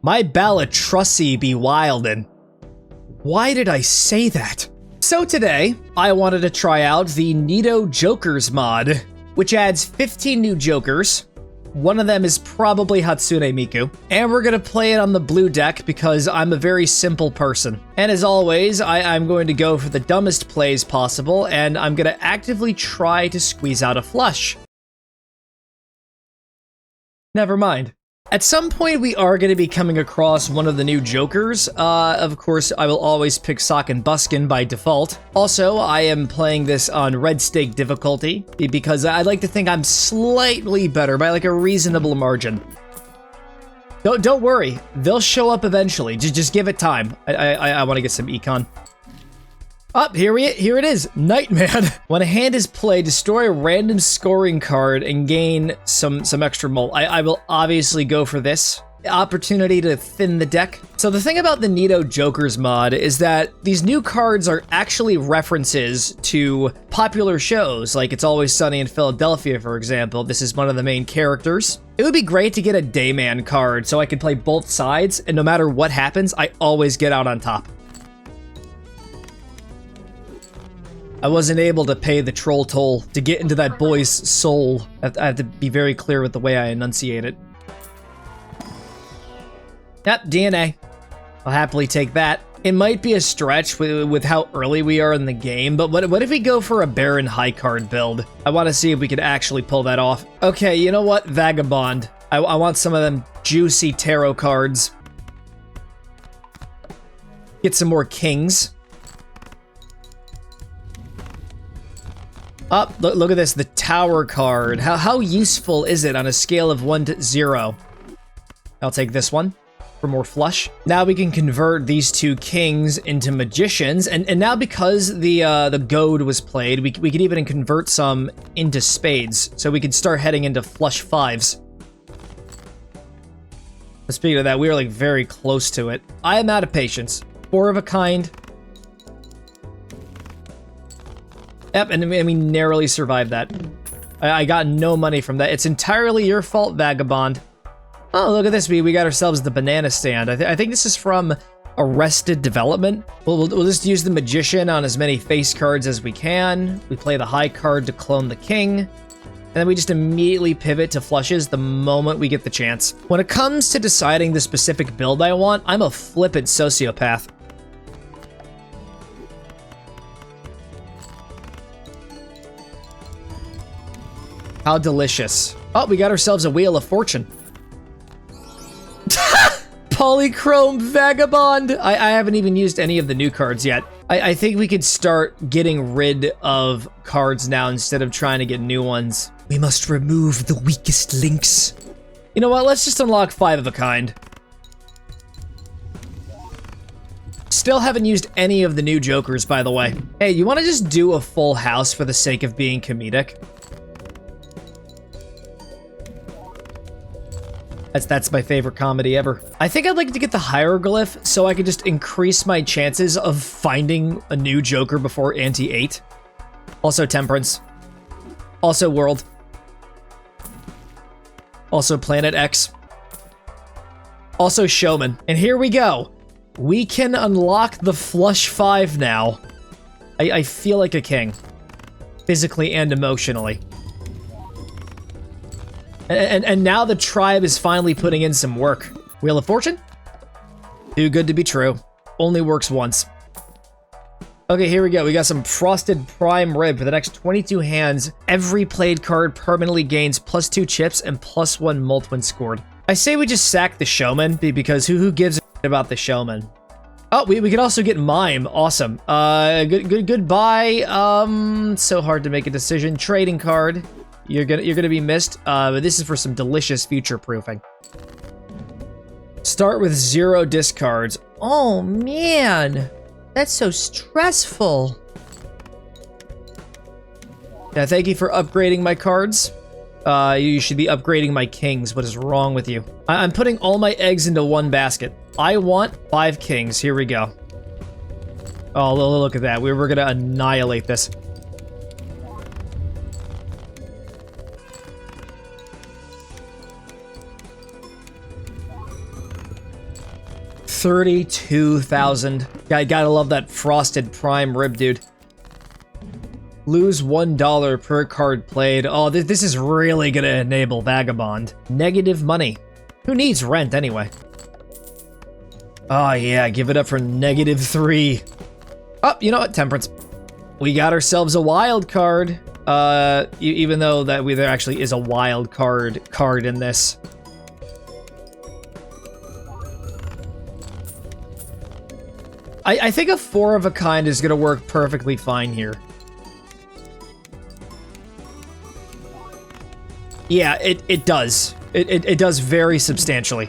My Balatro be wildin'. Why did I say that? So today, I wanted to try out the Neato Jokers mod, which adds 15 new Jokers. One of them is probably Hatsune Miku. And we're gonna play it on the blue deck because I'm a very simple person. And as always, I'm going to go for the dumbest plays possible, and I'm gonna actively try to squeeze out a flush. Never mind. At some point, we are going to be coming across one of the new Jokers. Of course, I will always pick Sock and Buskin by default. Also, I am playing this on Red Stake difficulty because I like to think I'm slightly better by like a reasonable margin. Don't worry, they'll show up eventually. Just give it time. I want to get some econ. Here it is, Nightman. When a hand is played, destroy a random scoring card and gain some extra mult. I will obviously go for this. Opportunity to thin the deck. So the thing about the Neato Jokers mod is that these new cards are actually references to popular shows, like It's Always Sunny in Philadelphia, for example. This is one of the main characters. It would be great to get a Dayman card so I could play both sides, and no matter what happens, I always get out on top. I wasn't able to pay the troll toll to get into that boy's soul. I have to be very clear with the way I enunciate it. Yep, DNA. I'll happily take that. It might be a stretch with how early we are in the game, but what if we go for a Baron high card build? I want to see if we could actually pull that off. Okay, you know what? Vagabond. I want some of them juicy tarot cards. Get some more kings. Look at this, the Tower card. How useful is it on a scale of 1 to 0? I'll take this one for more flush. Now we can convert these two kings into magicians, and now because the goad was played, we could even convert some into spades, so we could start heading into flush 5s. But speaking of that, we are like very close to it. I am out of patience. 4 of a kind. Yep, and we narrowly survived that. I got no money from that. It's entirely your fault, Vagabond. Oh, look at this. We got ourselves the banana stand. I think this is from Arrested Development. We'll just use the Magician on as many face cards as we can. We play the high card to clone the king. And then we just immediately pivot to flushes the moment we get the chance. When it comes to deciding the specific build I want, I'm a flippant sociopath. How delicious. Oh, we got ourselves a Wheel of Fortune. Polychrome Vagabond! I haven't even used any of the new cards yet. I think we could start getting rid of cards now instead of trying to get new ones. We must remove the weakest links. You know what? Let's just unlock 5 of a kind. Still haven't used any of the new Jokers, by the way. Hey, you want to just do a full house for the sake of being comedic? That's my favorite comedy ever. I think I'd like to get the Hieroglyph so I could just increase my chances of finding a new Joker before Ante 8. Also Temperance. Also World. Also Planet X. Also Showman. And here we go. We can unlock the Flush 5 now. I feel like a king. Physically and emotionally. And now the tribe is finally putting in some work. Wheel of Fortune? Too good to be true. Only works once. Okay, here we go. We got some Frosted Prime Rib. For the next 22 hands, every played card permanently gains +2 chips and +1 mult when scored. I say we just sack the Showman, because who gives a shit about the Showman? Oh, we could also get Mime. Awesome. Goodbye. So hard to make a decision. Trading card. You're gonna be missed, but this is for some delicious future proofing. Start with 0 discards. Oh man, that's so stressful. Yeah, thank you for upgrading my cards. You should be upgrading my kings. What is wrong with you? I'm putting all my eggs into one basket. I want 5 kings. Here we go. Oh, look at that. We're gonna annihilate this. 32,000. Gotta love that frosted prime rib, dude. Lose $1 per card played. Oh, this is really gonna enable Vagabond. Negative money. Who needs rent anyway? Oh yeah, give it up for -3. Oh, you know what? Temperance. We got ourselves a wild card. Even though there actually is a wild card in this. I think a 4 of a kind is gonna work perfectly fine here. Yeah, it does. It does very substantially.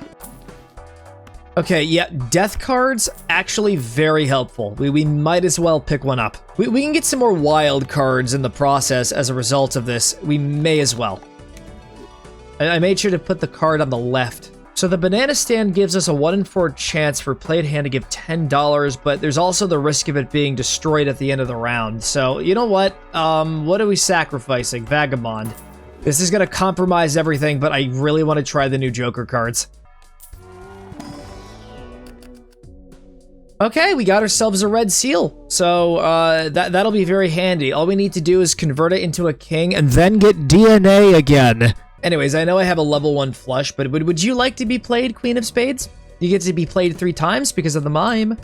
Okay, yeah, death cards, actually very helpful. We might as well pick one up. We can get some more wild cards in the process as a result of this. We may as well. I made sure to put the card on the left. So the banana stand gives us a 1 in 4 chance for played hand to give $10, but there's also the risk of it being destroyed at the end of the round. So, you know what? What are we sacrificing? Vagabond. This is gonna compromise everything, but I really want to try the new Joker cards. Okay, we got ourselves a red seal. So, that'll be very handy. All we need to do is convert it into a king and then get DNA again. Anyways, I know I have a level 1 flush, but would you like to be played Queen of Spades? You get to be played 3 times because of the mime.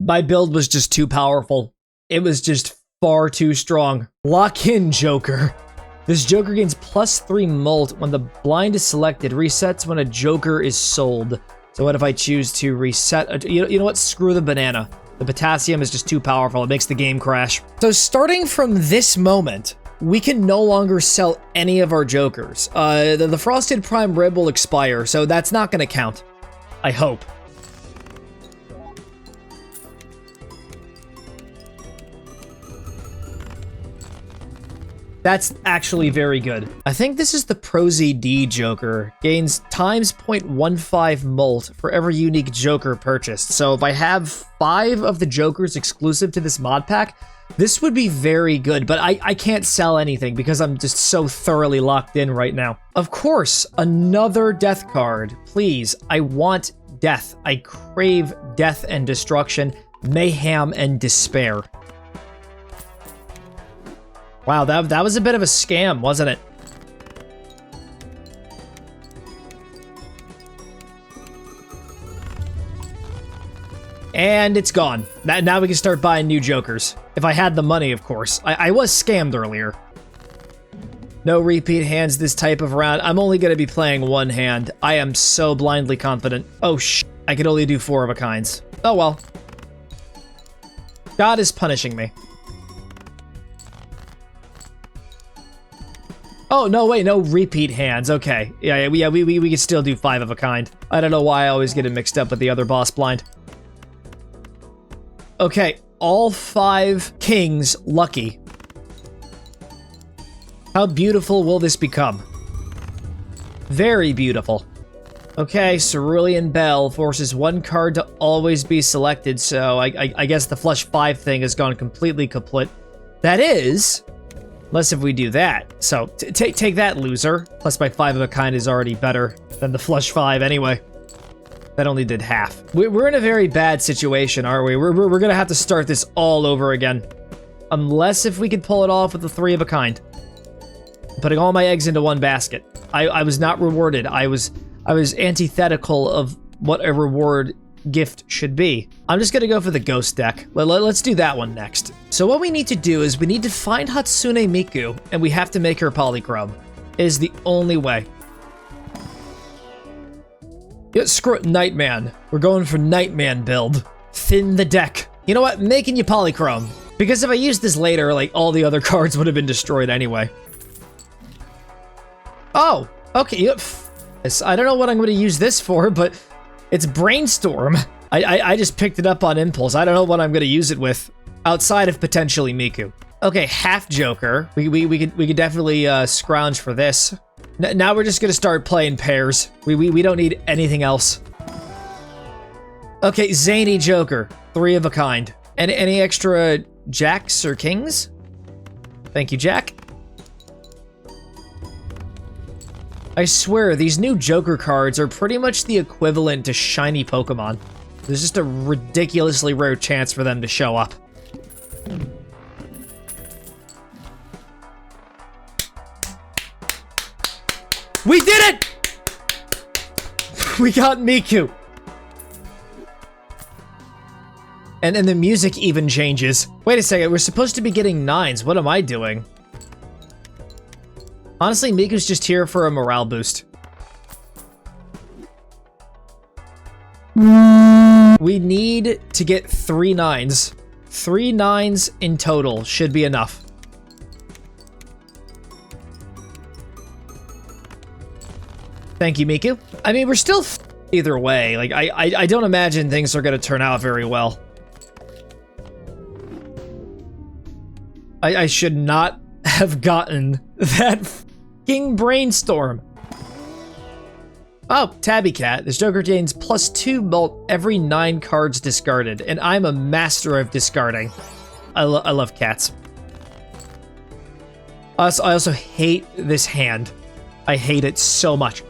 My build was just too powerful. It was just far too strong. Lock in, Joker. This Joker gains +3 molt when the blind is selected, resets when a Joker is sold. So what if I choose to reset? You know what? Screw the banana. The potassium is just too powerful. It makes the game crash. So starting from this moment, we can no longer sell any of our Jokers. The Frosted Prime Rib will expire, so that's not going to count. I hope. That's actually very good. I think this is the Pro ZD Joker. Gains times 0.15 molt for every unique Joker purchased. So if I have 5 of the Jokers exclusive to this mod pack, this would be very good, but I can't sell anything because I'm just so thoroughly locked in right now. Of course, another death card. Please, I want death. I crave death and destruction, mayhem and despair. Wow, that was a bit of a scam, wasn't it? And it's gone. Now we can start buying new Jokers. If I had the money, of course. I was scammed earlier. No repeat hands this type of round. I'm only going to be playing 1 hand. I am so blindly confident. Oh, I could only do 4 of a kinds. Oh, well. God is punishing me. Oh, no, wait, no repeat hands. Okay. Yeah, we can still do 5 of a kind. I don't know why I always get it mixed up with the other boss blind. Okay, all 5 kings lucky. How beautiful will this become? Very beautiful. Okay, Cerulean Bell forces 1 card to always be selected, so I guess the flush 5 thing has gone completely kaput. That is... Unless if we do that. So, take that, loser. Plus my 5 of a kind is already better than the flush 5 anyway. That only did half. We're in a very bad situation, aren't we? We're gonna have to start this all over again. Unless if we could pull it off with the 3 of a kind. Putting all my eggs into one basket. I was not rewarded. I was antithetical of what a reward gift should be. I'm just gonna go for the ghost deck. Let's do that one next. So what we need to do is we need to find Hatsune Miku, and we have to make her polychrome. It is the only way. Yeah, screw it, Nightman. We're going for Nightman build. Thin the deck. You know what? Making you polychrome. Because if I used this later, like, all the other cards would have been destroyed anyway. Oh, okay. Yep. I don't know what I'm going to use this for, but it's Brainstorm. I just picked it up on impulse. I don't know what I'm going to use it with, outside of potentially Miku. Okay, half Joker. We could definitely scrounge for this. Now we're just going to start playing pairs. We don't need anything else. Okay, Zany Joker. 3 of a kind. And any extra jacks or kings. Thank you, Jack. I swear, these new Joker cards are pretty much the equivalent to shiny Pokemon. There's just a ridiculously rare chance for them to show up. We did it! We got Miku. And then the music even changes. Wait a second, we're supposed to be getting 9s. What am I doing? Honestly, Miku's just here for a morale boost. We need to get 3 9s. 3 9s in total should be enough. Thank you, Miku. I mean, we're still either way. Like, I don't imagine things are gonna turn out very well. I should not have gotten that f***ing brainstorm. Oh, Tabby Cat. This Joker gains +2 molt every 9 cards discarded, and I'm a master of discarding. I love cats. I also hate this hand. I hate it so much.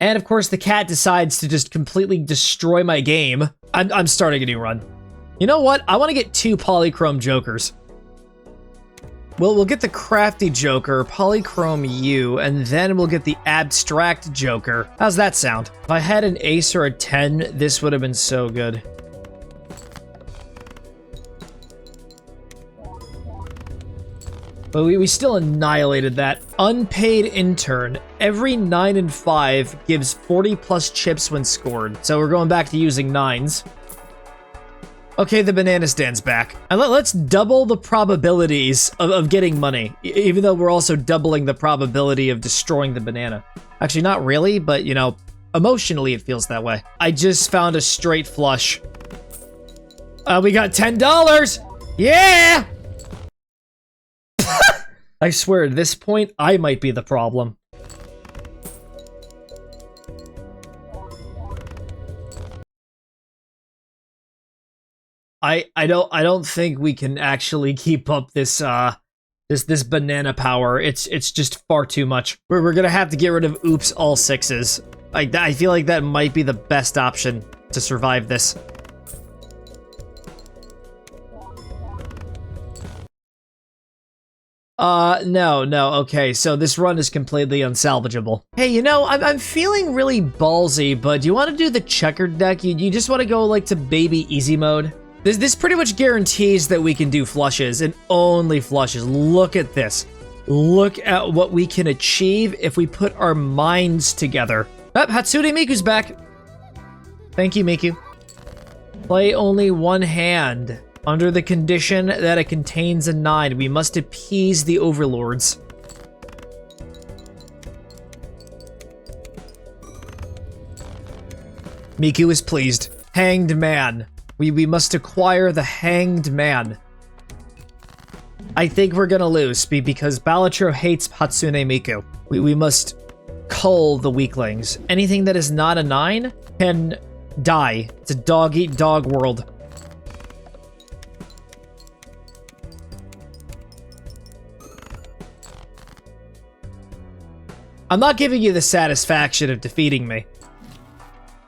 And of course, the cat decides to just completely destroy my game. I'm starting a new run. You know what? I want to get 2 Polychrome Jokers. We'll get the Crafty Joker, Polychrome U, and then we'll get the Abstract Joker. How's that sound? If I had an ace or a 10, this would have been so good. But we still annihilated that. Unpaid Intern. Every 9 and 5 gives 40+ chips when scored. So we're going back to using 9s. Okay, the banana stand's back. And let's double the probabilities of getting money, even though we're also doubling the probability of destroying the banana. Actually, not really, but, you know, emotionally it feels that way. I just found a straight flush. We got $10! Yeah! I swear, at this point, I might be the problem. I don't think we can actually keep up this this banana power. It's just far too much. We're gonna have to get rid of oops all 6s. I feel like that might be the best option to survive this. No, okay, so this run is completely unsalvageable. Hey, you know, I'm feeling really ballsy, but do you want to do the checkered deck? You just want to go, like, to baby easy mode? This pretty much guarantees that we can do flushes, and only flushes. Look at this. Look at what we can achieve if we put our minds together. Oh, Hatsune Miku's back. Thank you, Miku. Play only 1 hand. Under the condition that it contains a 9, we must appease the overlords. Miku is pleased. Hanged Man. We must acquire the Hanged Man. I think we're gonna lose because Balatro hates Hatsune Miku. We must cull the weaklings. Anything that is not a 9 can die. It's a dog-eat-dog world. I'm not giving you the satisfaction of defeating me.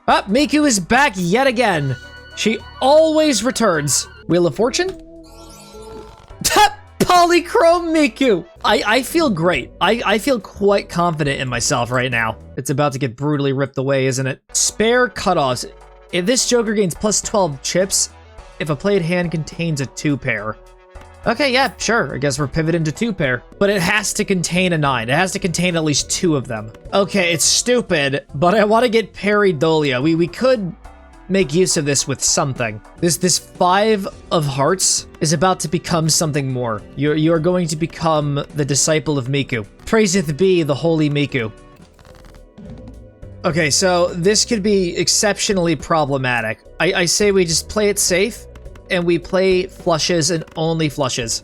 Ah, Miku is back yet again. She always returns. Wheel of Fortune? Polychrome Miku! I feel great. I feel quite confident in myself right now. It's about to get brutally ripped away, isn't it? Spare cutoffs. If this Joker gains +12 chips, if a played hand contains a 2-pair. Okay, yeah, sure. I guess we're pivoting to 2-pair. But it has to contain a 9. It has to contain at least 2 of them. Okay, it's stupid, but I want to get Peridolia. We could make use of this with something. This 5 of hearts is about to become something more. You're going to become the disciple of Miku. Praiseth be the holy Miku. Okay, so this could be exceptionally problematic. I say we just play it safe, and we play flushes and only flushes.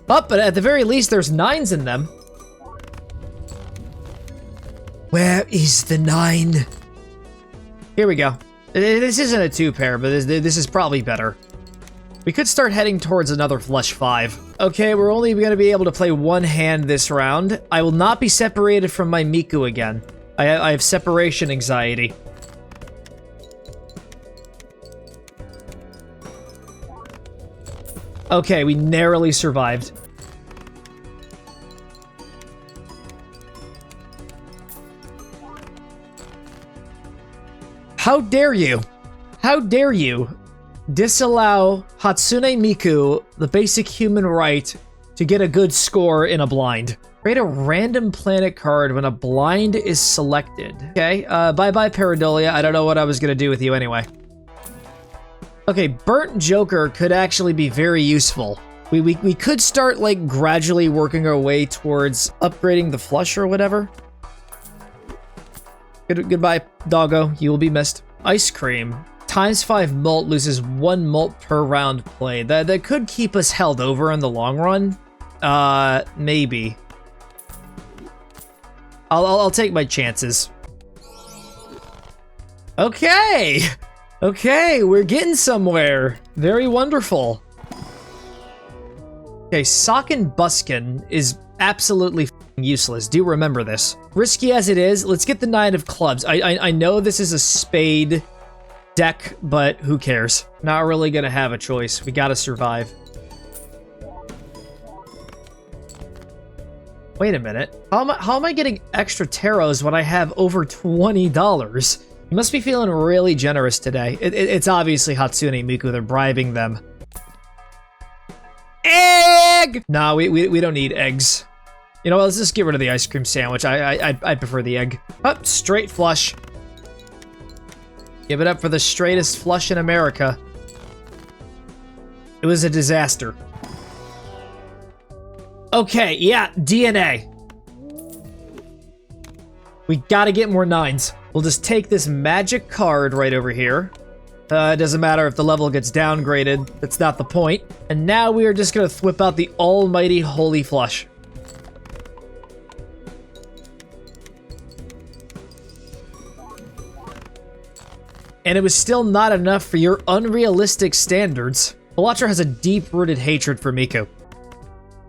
But at the very least, there's 9s in them. Where is the 9? Here we go. This isn't a 2-pair, but this is probably better. We could start heading towards another flush 5. Okay, we're only going to be able to play one hand this round. I will not be separated from my Miku again. I have separation anxiety. Okay, we narrowly survived. How dare you? How dare you disallow Hatsune Miku the basic human right to get a good score in a blind? Create a random planet card when a blind is selected. Okay, bye-bye Pareidolia. I don't know what I was gonna do with you anyway. Okay, Burnt Joker could actually be very useful. We could start, like, gradually working our way towards upgrading the flush or whatever. Goodbye, doggo. You will be missed. Ice Cream. ×5 mult loses 1 mult per round played. That could keep us held over in the long run. Maybe. I'll take my chances. Okay! Okay, we're getting somewhere. Very wonderful. Okay, Socken Buskin is absolutely useless. Do remember this. Risky as it is, let's get the 9 of clubs. I know this is a spade deck, but who cares? Not really gonna have a choice. We gotta survive. Wait a minute. How am I getting extra taros when I have over $20? You must be feeling really generous today. It's obviously Hatsune Miku. They're bribing them. Egg! Nah, we don't need eggs. You know what? Let's just get rid of the ice cream sandwich. I prefer the egg. Up, straight flush. Give it up for the straightest flush in America. It was a disaster. Okay, yeah, DNA. We gotta get more 9s. We'll just take this magic card right over here. It doesn't matter if the level gets downgraded. That's not the point. And now we are just gonna whip out the almighty holy flush. And it was still not enough for your unrealistic standards. Balatro has a deep-rooted hatred for Miku.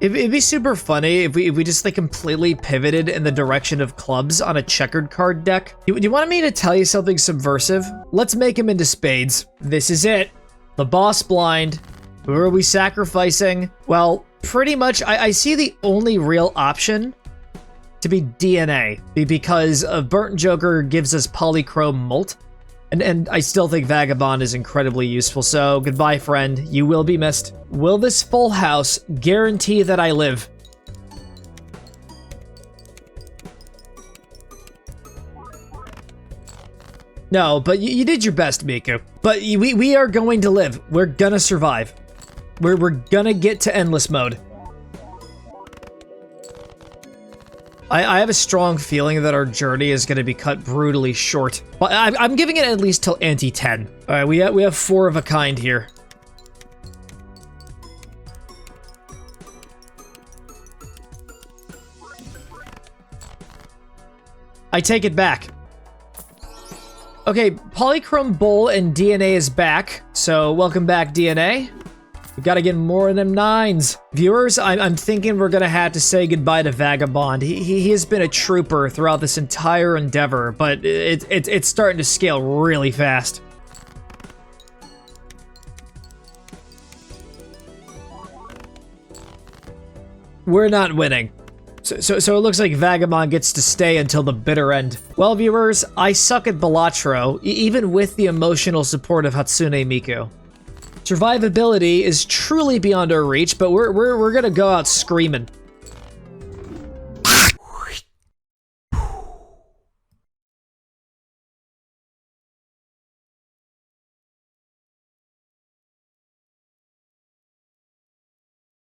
It'd be super funny if we just like completely pivoted in the direction of clubs on a checkered card deck. Do you want me to tell you something subversive? Let's make him into spades. This is it. The boss blind. Who are we sacrificing? Well, pretty much I see the only real option to be DNA because Burnt Joker gives us polychrome mult. And I still think Vagabond is incredibly useful, so goodbye, friend. You will be missed. Will this full house guarantee that I live? No, but you did your best, Miku. But we are going to live. We're gonna survive. We're gonna get to endless mode. I have a strong feeling that our journey is going to be cut brutally short. But I'm giving it at least till ante 10. All right, we have 4 of a kind here. I take it back. Okay, Polychrome Bowl and DNA is back. So welcome back, DNA. We gotta get more of them 9s. Viewers, I'm thinking we're gonna have to say goodbye to Vagabond. He has been a trooper throughout this entire endeavor, but it's starting to scale really fast. We're not winning. So it looks like Vagabond gets to stay until the bitter end. Well, viewers, I suck at Balatro, even with the emotional support of Hatsune Miku. Survivability is truly beyond our reach, but we're gonna go out screaming.